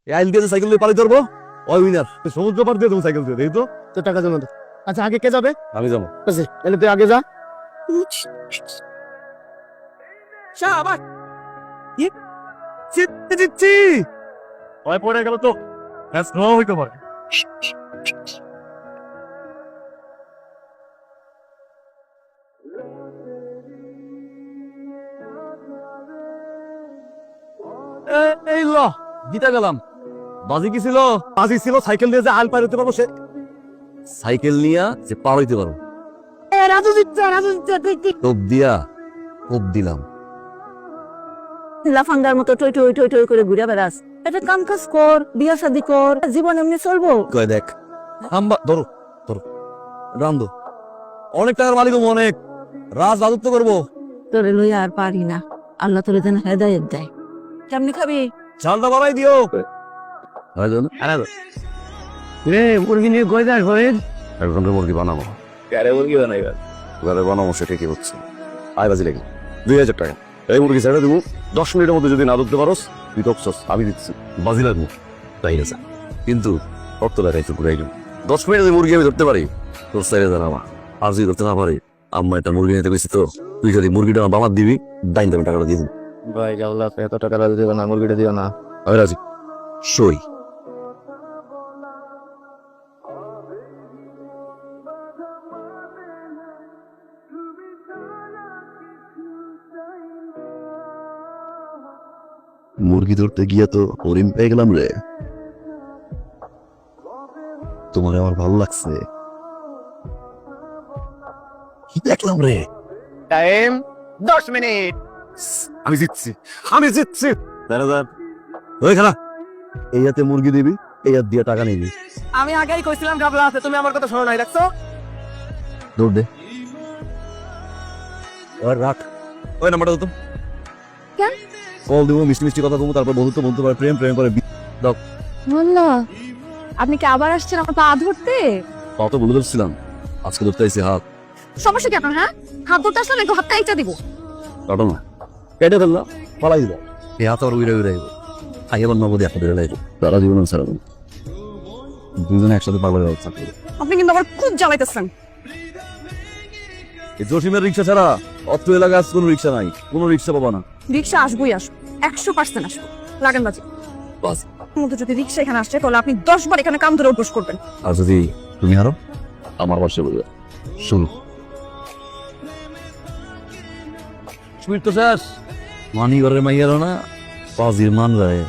এই আইল দিয়ে সাইকেল দিয়ে পালি ধরবো, ওই উইনার। সমুদ্র পার দিয়ে দেবো সাইকেল দিয়ে, দেখি তো। তো টাকা জমা দে। আচ্ছা আগে কে যাবে? আমি যাবো। আচ্ছা তাহলে তুই আগে যা। আবার জিতছি। ভয় পড়ে গেল তো, ম্যাচ নাও হইতে পারে। এই ল জিতে গেলাম। বাজি কি ছিল? বাজি ছিল সাইকেল দিয়ে যে আল পার হইতে পারবো, সে সাইকেল নিয়ে যে পার হইতে পারবো। রাজু জিতছে, রাজু জিতছে। টোপ দিয়া কোপ দিলাম। লাফাঙ্গার মতো টই টই টই টই করে ঘুরে বেড়াস। একটা কাম কাজ কর, বিয়া শাদি কর, জীবন এমনি চলবো। কয় দেখ হাম্বা, ধরো ধরো রান্দো। অনেক টাকার মালিক হবো, অনেক রাজ রাজত্ব করবো। তোরে লইয়া আর পারি না, আল্লাহ তোরে যেন হেদায়েত দেয়। কেমনি খাবি? চালটা বাড়াই দিও। রে মুরগি নিয়ে কই যাস ভাই? এখন মুরগি বানাবো। কারে মুরগি বানাইবা? ঘরে বানাবো, সেটা কি হচ্ছে? আয় বাজি লাগে 2000 টাকা। এই মুরগি ছেড়ে দেবো, 10 মিনিটের মধ্যে যদি না ধরতে পারোস তুই টপসস, আমি দিচ্ছি। বাজি লাগবো তাই আছে, কিন্তু অর্থ লাগাই তো ঘুরাই 10 মিনিটে মুরগি আমি ধরতে পারি, তোর চাইলে জানা আমার। আর যদি ধরতে না পারি, আম্মা একটা মুরগি নিতে গেছি তো, তুই যদি মুরগিটা আমার বামার দিবি, ডাইন দামে টাকাটা দিয়ে দিবি। ভাই গাওলা এত টাকা লাগে দিও না, মুরগিটা দিও না। আমি রাজি। সই। মুরগি ধরতে গিয়ে তো হরিণ পেয়ে গেলাম রে। তোমার আমার ভালো লাগছে, কি দেখলাম রে। Time 10 minute. আমি জিতছি, আমি জিতছি। ওই খানা, এই হাতে মুরগি দিবি, এই হাত দিয়ে টাকা নিবি। আমি আগেই কইছিলাম গাবলা আছে, তুমি আমার কথা শোনো নাই, রাখছো? দৌড় দে। ওই রাখ, ওই নাম্বারটা দাও তো। কেন? কল দিব, মিষ্টি মিষ্টি কথা বলবো, তারপর বন্ধুত্ব বলতে পারে, প্রেম প্রেম করে দাও। বললো আপনি কি আবার আসছেন আমার পা ধরতে? কত বলে ধরছিলাম, আজকে ধরতে আইসি হাত। সমস্যা কি আপনার? হ্যাঁ, হাত ধরতে আসলে নাকি হাতটা এইটা দিব? কাটো না, কেটে ফেললাম, পালাই দিল। এই হাত আর উড়ে উড়ে আইব, আই এবার নগদে একটা ধরে লাগবে, তারা জীবন ছাড়া দুজনে একসাথে পাগল হয়ে যাচ্ছে। আপনি কিন্তু আবার খুব জ্বালাইতেছেন। এই জসিমের রিক্সা ছাড়া অত্র এলাকায় আজ কোনো রিক্সা নাই, কোনো রিক্সা পাবা না। রিক্সা আসবোই আসবো, 100% আসবো। লাগান বাজি। বাস। মধ্যে যদি রিক্সা এখানে আসছে তাহলে আপনি 10 বার এখানে কাম ধরে উঠবস করবেন। আর যদি তুমি হারো, আমার পাশে বলবে। শুরু। সুইট তো শেষ। মানি ঘরের মাইয়ারও না, পাজির মান রায়।